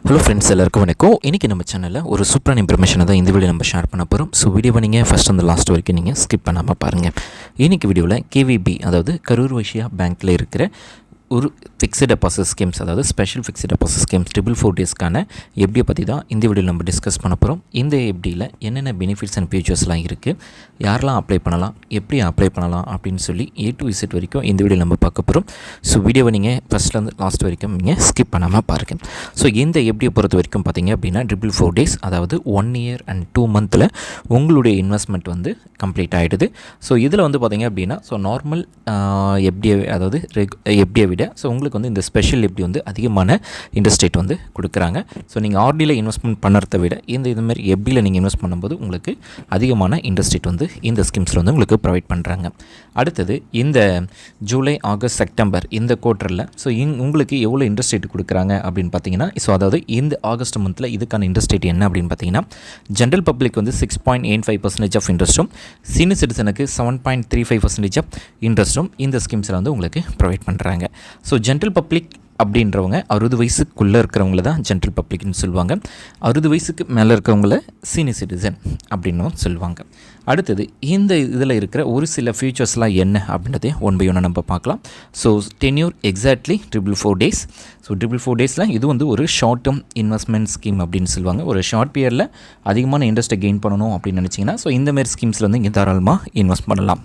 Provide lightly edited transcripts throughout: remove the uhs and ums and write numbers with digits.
Hello friends, எல்லாருக்கும் வணக்கம். இன்றைக்கி நம்ம சேனலில் ஒரு சூப்பரான இன்ஃபர்மேஷனை தான் இந்த வீடியோ நம்ம ஷேர் பண்ண போகிறோம். ஸோ வீடியோவை நீங்கள் ஃபஸ்ட் அந்த லாஸ்ட் வரைக்கும் நீங்கள் ஸ்கிப் பண்ணாமல் பாருங்கள். இன்றைக்கி வீடியோவில் KVB அதாவது கரூர் வைஸ்யா பேங்க்கில் இருக்கிற ஒரு ஃபிக்ஸ்டு டெபாசிட் ஸ்கீம்ஸ், அதாவது ஸ்பெஷல் ஃபிக்ஸ்டு டெபாசிட் ஸ்கீம்ஸ் 4 டேஸ்க்கான எஃப்டியை பற்றி தான் இந்த வீடியோவில் நம்ம டிஸ்கஸ் பண்ண போகிறோம். இந்த எஃப்டியில் என்னென்ன பெனிஃபிட்ஸ் அண்ட் ஃபியூச்சர்ஸ்லாம் இருக்குது, யாரெல்லாம் அப்ளை பண்ணலாம், எப்படி அப்ளை பண்ணலாம் அப்படின்னு சொல்லி A to Z வரைக்கும் இந்த வீடியோ நம்ம பார்க்க போகிறோம். ஸோ வீடியோவை நீங்கள் ஃபஸ்ட்லேருந்து லாஸ்ட் வரைக்கும் நீங்கள் ஸ்கிப் பண்ணாமல் பாருங்கள். ஸோ இந்த எஃப்டியை பொறுத்த வரைக்கும் பார்த்தீங்க அப்படின்னா 4 டேஸ், அதாவது 1 year and 2 months உங்களுடைய இன்வெஸ்ட்மெண்ட் வந்து கம்ப்ளீட் ஆகிடுது. ஸோ இதில் வந்து பார்த்தீங்க அப்படின்னா நார்மல் எஃப்டியை, அதாவது எஃப்டியை விட ஸோ உங்களுக்கு வந்து இந்த ஸ்பெஷல் எஃப்டி வந்து அதிகமான இன்ட்ரெஸ்ட் ரேட் வந்து கொடுக்குறாங்க. ஸோ நீங்கள் ஆர்டியில் இன்வெஸ்ட்மெண்ட் பண்ணுறதை விட இதுமாதிரி எஃப்டியில் நீங்கள் இன்வெஸ்ட் பண்ணும்போது உங்களுக்கு அதிகமான இன்ட்ரெஸ்ட் ரேட் வந்து இந்த ஸ்கீம்ஸில் வந்து உங்களுக்கு ப்ரொவைட் பண்ணுறாங்க. அடுத்தது இந்த ஜூலை, ஆகஸ்ட், செப்டம்பர் இந்த குவார்ட்டரில் ஸோ உங்களுக்கு எவ்வளோ இன்ட்ரெஸ்ட் ரேட் கொடுக்குறாங்க அப்படின்னு பார்த்தீங்கன்னா, ஸோ அதாவது இந்த ஆகஸ்ட் மந்தில் இதுக்கான இன்ட்ரெஸ்ட் ரேட் என்ன அப்படின்னு பார்த்தீங்கன்னா, ஜென்ரல் பப்ளிக் வந்து 6.85% ஆஃப் இன்ட்ரெஸ்ட்டும், சீனியர் சிட்டிசனுக்கு 7.35% ஆஃப் இன்ட்ரெஸ்ட்டும் இந்த ஸ்கீம்ஸில் வந்து உங்களுக்கு ப்ரொவைட் பண்ணுறாங்க. ஸோ ஜென்ரல் பப்ளிக் அப்படின்றவங்க 60 வயசுக்குள்ளே இருக்கிறவங்கள தான் ஜென்ரல் பப்ளிக்னு சொல்லுவாங்க. 60 வயசுக்கு மேலே இருக்கிறவங்கள சீனியர் சிட்டிசன் அப்படின்னும் சொல்லுவாங்க. அடுத்தது இந்த இதில் இருக்கிற ஒரு சில ஃபியூச்சர்ஸ்லாம் என்ன அப்படின்றதையும் 1 by 1 நம்ம பார்க்கலாம். So tenure exactly 4 days. So 4 டேஸில் இது வந்து ஒரு ஷார்ட் டேர்ம் இன்வெஸ்ட்மெண்ட் ஸ்கீம் அப்படின்னு சொல்லுவாங்க. ஒரு ஷார்ட் பீரியடில் அதிகமான இன்ட்ரெஸ்ட்டை கெயின் பண்ணணும் அப்படின்னு நினச்சிங்கன்னா ஸோ இந்தமாரி ஸ்கீம்ஸில் வந்து இங்கே தாராளமாக இன்வெஸ்ட் பண்ணலாம்.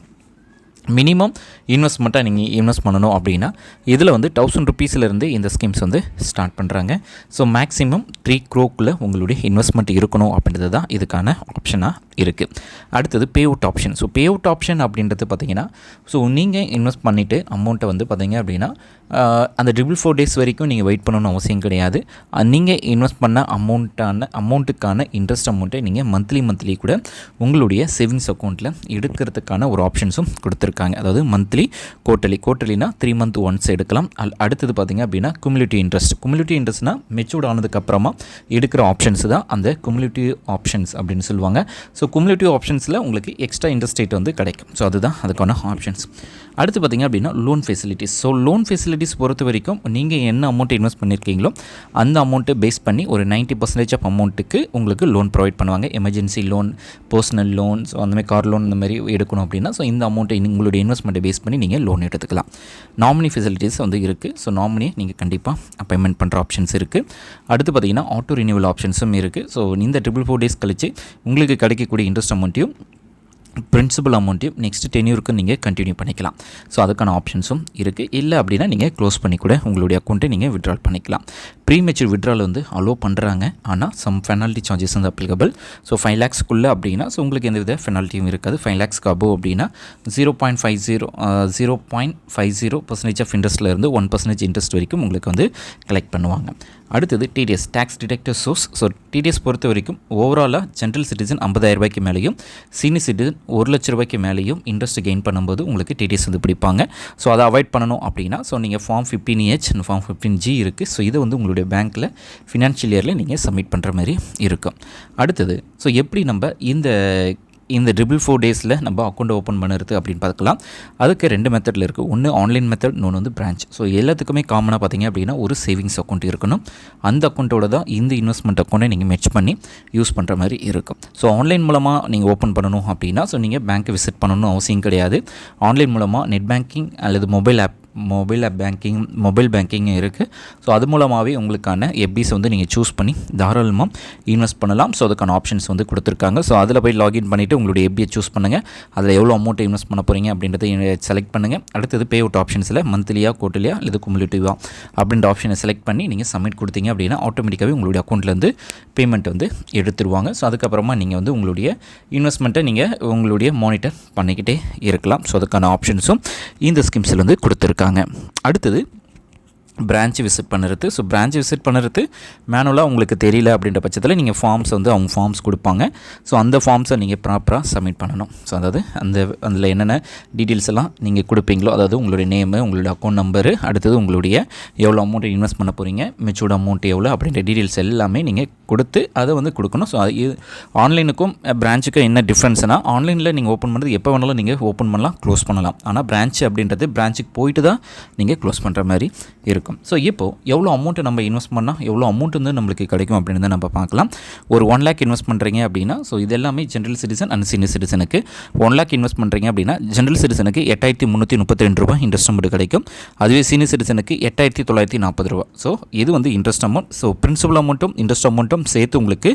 மினிமம் இன்வெஸ்ட்மெண்ட்டாக நீங்கள் இன்வெஸ்ட் பண்ணணும் அப்படின்னா இதில் வந்து 1000 rupeesலேருந்து இந்த ஸ்கீம்ஸ் வந்து ஸ்டார்ட் பண்ணுறாங்க. ஸோ மேக்ஸிமம் 3 crore உங்களுடைய இன்வெஸ்ட்மெண்ட் இருக்கணும் அப்படின்றது தான் இதுக்கான ஆப்ஷனாக இருக்குது. அடுத்தது pay out option. So pay out option அப்படின்றது பார்த்தீங்கன்னா, ஸோ நீங்கள் இன்வெஸ்ட் பண்ணிவிட்டு அமௌண்ட்டை வந்து பார்த்தீங்க அப்படின்னா அந்த 4 டேஸ் வரைக்கும் நீங்கள் வெயிட் பண்ணணும்னு அவசியம் கிடையாது. நீங்கள் இன்வெஸ்ட் பண்ண அமௌண்ட்டுக்கான இன்ட்ரெஸ்ட் அமௌண்ட்டை நீங்கள் மந்த்லி கூட உங்களுடைய சேவிங்ஸ் அக்கௌண்ட்டில் எடுக்கிறதுக்கான ஒரு ஆப்ஷன்ஸும் கொடுத்துருக்காங்க. அதாவது மந்த்லி, குவார்ட்டர்லினா 3 months ஒன்ஸ் எடுக்கலாம். அடுத்தது பார்த்திங்க அப்படின்னா குமுலேட்டிவ் இன்ட்ரெஸ்ட்னால் மெச்சூர்ட் ஆனதுக்கப்புறமா எடுக்கிற ஆப்ஷன்ஸ் தான் அந்த குமுலேட்டிவ் ஆப்ஷன்ஸ் அப்படின்னு சொல்லுவாங்க. ஸோ குமுலேட்டிவ் ஆப்ஷன்ஸில் உங்களுக்கு எக்ஸ்ட்ரா இன்ட்ரெஸ்ட் ரேட் வந்து கிடைக்கும். ஸோ அதுதான் அதுக்கான ஆப்ஷன்ஸ். அடுத்து பார்த்திங்க அப்படின்னா loan facilities. So loan facilities பொறுத்த வரைக்கும் நீங்கள் என்ன அமௌண்ட் இன்வெஸ்ட் பண்ணியிருக்கீங்களோ அந்த அமௌண்ட்டை பேஸ் பண்ணி ஒரு 90% ஆஃப் அமௌண்ட்டுக்கு உங்களுக்கு லோன் ப்ரொவைட் பண்ணுவாங்க. Emergency loan, personal loan, so அந்தமாதிரி கார் லோன் இந்த மாதிரி எடுக்கணும் அப்படின்னா ஸோ இந்த அமௌண்ட்டை உங்களுடைய இன்வெஸ்ட்மெண்ட்டை பேஸ் பண்ணி நீங்கள் லோன் எடுத்துக்கலாம். நாமினி ஃபெசிலிட்டிஸ் வந்து இருக்குது. ஸோ நாமினியை நீங்கள் கண்டிப்பாக அப்பாயின்மெண்ட் பண்ணுற ஆப்ஷன்ஸ் இருக்குது. அடுத்து பார்த்திங்கன்னா ஆட்டோ ரினியூவல் ஆப்ஷன்ஸும் இருக்குது. ஸோ இந்த 4 டேஸ் கழிச்சு உங்களுக்கு கிடைக்கக்கூடிய இன்ட்ரெஸ்ட் அமௌண்ட்டையும் பிரின்சிபல் அமௌண்ட்டையும் நெக்ஸ்ட் டென்யூருக்கு நீங்கள் கண்டினியூ பண்ணிக்கலாம். ஸோ அதுக்கான ஆப்ஷன்ஸும் இருக்குது. இல்லை அப்படின்னா நீங்கள் க்ளோஸ் பண்ணி கூட உங்களுடைய அக்கௌண்ட்டை நீங்கள் வித்ட்ரால் பண்ணிக்கலாம். ப்ரீமெச்சூர் வித்ட்ரால் வந்து அலோவ் பண்ணுறாங்க. ஆனால் சம் பெனால்ட்டி சார்ஜஸ் வந்து அப்ளிகபிள். ஸோ 5 lakhsக்குள்ளே அப்படின்னா ஸோ உங்களுக்கு எந்த வித பெனால்ட்டியும் இருக்காது. 5 lakhsக்கு அபோவ் அப்படின்னா 0.50% ஆஃப் இன்ட்ரெஸ்ட்லேருந்து 1% இன்ட்ரெஸ்ட் வரைக்கும் உங்களுக்கு வந்து கலெக்ட் பண்ணுவாங்க. அடுத்தது TDS, tax deductor source. So TDS பொறுத்த வரைக்கும் ஓவராலாக ஜென்ரல் சிட்டிசன் 50,000 ரூபாய்க்கு மேலேயும், சீனியர் சிட்டிசன் 1 லட்ச ரூபாய்க்கு மேலேயும் இன்ட்ரெஸ்ட் கெயின் பண்ணும்போது உங்களுக்கு TDS வந்து பிடிப்பாங்க. ஸோ அதை அவாய்ட் பண்ணணும் அப்படின்னா ஸோ நீங்கள் form 15H and form 15G இருக்குது. ஸோ இதை வந்து உங்களுடைய பேங்க்கில் ஃபினான்ஷியல் இயரில் நீங்கள் சப்மிட் பண்ணுற மாதிரி இருக்கும். அடுத்தது ஸோ எப்படி நம்ம இந்த 4 டேஸில் நம்ம அக்கௌண்ட் ஓப்பன் பண்ணுறது அப்படின்னு பார்க்கலாம். அதுக்கு 2 மெத்தடில் இருக்குது. ஒன்று ஆன்லைன் மெத்தட், இன்னொன்று வந்து பிரான்ச். ஸோ எல்லாத்துக்குமே காமனாக பார்த்தீங்க அப்படின்னா ஒரு சேவிங்ஸ் அக்கௌண்ட் இருக்கணும். அந்த அக்கௌண்ட்டோட தான் இந்த இன்வெஸ்ட்மெண்ட் அக்கௌண்ட்டை நீங்கள் மெர்ஜ் பண்ணி யூஸ் பண்ணுற மாதிரி இருக்கும். ஸோ ஆன்லைன் மூலமாக நீங்கள் ஓப்பன் பண்ணணும் அப்படின்னா ஸோ நீங்கள் பேங்க்கை விசிட் பண்ணணும்னு அவசியம் கிடையாது. ஆன்லைன் மூலமாக நெட் பேங்கிங் அல்லது மொபைல் பேங்கிங் இருக்குது. ஸோ அது மூலமாகவே உங்களுக்கான எஃப்டிஸ் வந்து நீங்கள் சூஸ் பண்ணி தாராளமாக இன்வெஸ்ட் பண்ணலாம். ஸோ அதுக்கான ஆப்ஷன்ஸ் வந்து கொடுத்துருக்காங்க. ஸோ அதில் போய் லாகின் பண்ணிவிட்டு உங்களுடைய எஃப்டியை சூஸ் பண்ணுங்கள். அதில் எவ்வளோ அமௌண்ட்டை இன்வெஸ்ட் பண்ண போகிறீங்க அப்படின்றத செலக்ட் பண்ணுங்கள். அடுத்தது பே அவுட் ஆப்ஷன்ஸில் மந்த்லியாக, குவார்ட்டர்லியா இல்லை குமுலேட்டிவாக அப்படின்ற ஆப்ஷனை செலக்ட் பண்ணி நீங்கள் சப்மிட் கொடுத்தீங்க அப்படின்னா ஆட்டோமேட்டிக்காகவே உங்களுடைய அக்கௌண்ட்லேருந்து பேமெண்ட் வந்து எடுத்துருவாங்க. ஸோ அதுக்கப்புறமா நீங்கள் வந்து உங்களுடைய இன்வெஸ்ட்மெண்ட்டை நீங்கள் உங்களுடைய மானிட்டர் பண்ணிக்கிட்டே இருக்கலாம். ஸோ அதுக்கான ஆப்ஷன்ஸும் இந்த ஸ்கீம்ஸில் வந்து கொடுத்துருக்காங்க. அடுத்தது பிரான்ச் விசிட் பண்ணுறது. ஸோ பிரான்ச் விசிட் பண்ணுறது மேனுவலாக உங்களுக்கு தெரியல அப்படின்ற பட்சத்தில் நீங்கள் ஃபார்ம்ஸ் வந்து அவங்க ஃபார்ம்ஸ் கொடுப்பாங்க. ஸோ அந்த ஃபார்ம்ஸை நீங்கள் ப்ராப்பராக சப்மிட் பண்ணணும். ஸோ அதாவது அதில் என்னென்ன டீட்டெயில்ஸ் எல்லாம் நீங்கள் கொடுப்பீங்களோ, அதாவது உங்களுடைய நேமு, உங்களுடைய அக்கௌண்ட் நம்பரு, அடுத்தது உங்களுடைய எவ்வளோ அமௌண்ட் இன்வெஸ்ட் பண்ண போகிறீங்க, மெச்சூர்ட் அமௌண்ட் எவ்வளோ அப்படின்ற டீட்டெயில்ஸ் எல்லாமே நீங்கள் கொடுத்து அதை வந்து கொடுக்கணும். ஸோ அது ஆன்லைனுக்கும் பிரான்ச்சுக்கும் என்ன டிஃப்ரென்ஸ்னால், ஆன்லைனில் நீங்கள் ஓப்பன் பண்ணுறது எப்போ வேணாலும் நீங்கள் ஓப்பன் பண்ணலாம், க்ளோஸ் பண்ணலாம். ஆனால் பிரான்ச் அப்படின்றது பிரான்ச்சுக்கு போயிட்டு தான் நீங்கள் க்ளோஸ் பண்ணுற மாதிரி இருக்கும். ஸோ இப்போது எவ்வளோ அமௌண்ட்டு நம்ம இன்வெஸ்ட் பண்ணால் எவ்வளோ அமௌண்ட் வந்து நம்மளுக்கு கிடைக்கும் அப்படின்னு நம்ம பார்க்கலாம். ஒரு 1 lakh இன்வெஸ்ட் பண்ணுறீங்க அப்படின்னா, ஸோ இது எல்லாமே ஜென்ரல் சிட்டிசன் அண்ட் சீனியர் சிட்டிசனுக்கு. 1 lakh இன்வெஸ்ட் பண்ணுறீங்க அப்படின்னா ஜென்ரல் சிட்டிசனுக்கு 8332 ரூபாய் இன்ட்ரெஸ்ட் அமௌண்ட் கிடைக்கும். அதுவே சீனியர் சிட்டிசனுக்கு 8940 ரூபா. ஸோ இது வந்து இன்ட்ரெஸ்ட் அமௌண்ட். ஸோ பிரின்சிபல் அமௌண்ட்டும் இன்ட்ரெஸ்ட் அமௌண்ட்டும் சேர்த்து உங்களுக்கு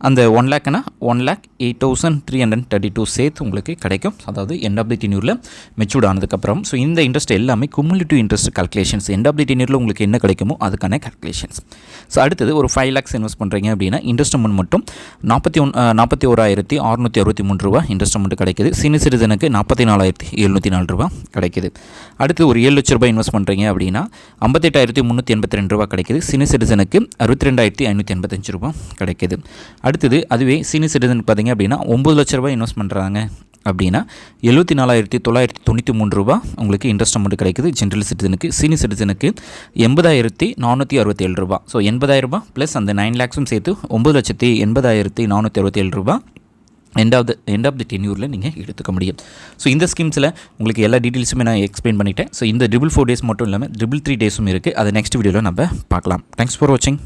அந்த 1 lakhனா 1,08,332 சேர்த்து உங்களுக்கு கிடைக்கும். அதாவது எண்ட் ஆஃப் தி டென்யூரில் மெச்சூர்ட் ஆனதுக்கப்புறம். ஸோ இந்த இன்ட்ரெஸ்ட் எல்லாமே cumulative interest calculations. End of the டென்யூரில் உங்களுக்கு என்ன கிடைக்குமோ அதுக்கான கால்குலேஷன்ஸ். ஸோ அடுத்தது ஒரு 5 lakhs இன்வெஸ்ட் பண்ணுறீங்க அப்படின்னா இன்ட்ரெஸ்ட் அமௌண்ட் மட்டும் 41,663 ரூபா இன்ட்ரெஸ்ட் அமௌண்ட் கிடைக்குது. சீனியர் சிட்டிசனுக்கு 44,704 ரூபா கிடைக்குது. அடுத்து ஒரு 7 லட்ச ரூபாய் இன்வெஸ்ட் பண்ணுறீங்க அப்படின்னா 58,382 ரூபா கிடைக்குது. சீனியர் சிட்டிசனுக்கு 62,585 ரூபா கிடைக்குது. அடுத்தது அதுவே சீனியர் சிட்டிசன் பார்த்தீங்க அப்படின்னா 9 லட்ச ரூபாய் இன்வெஸ்ட் பண்ணுறாங்க அப்படின்னா 74,993 ரூபா உங்களுக்கு இன்ட்ரெஸ்ட் அமௌண்ட் கிடைக்குது ஜென்ரல் சிட்டிசனுக்கு. சீனியர் சிட்டிசனுக்கு 80,467 ரூபா. ஸோ 80,000 ரூபா ப்ளஸ் அந்த 9 lakhஸும் சேர்த்து 9,80,467 ரூபா எண்ட் ஆஃப் தி டென்யூரில் நீங்கள் எடுத்துக்க முடியும். ஸோ இந்த ஸ்கீம்ஸில் உங்களுக்கு எல்லா டீட்டெயில்ஸுமே நான் எக்ஸ்பிளைன் பண்ணிட்டேன். ஸோ இந்த 4 days மட்டும் இல்லாமல் 3 days இருக்குது. அதை நெக்ஸ்ட் வீடியோவில் நம்ம பார்க்கலாம். தேங்க்ஸ் ஃபார் வாட்சிங்.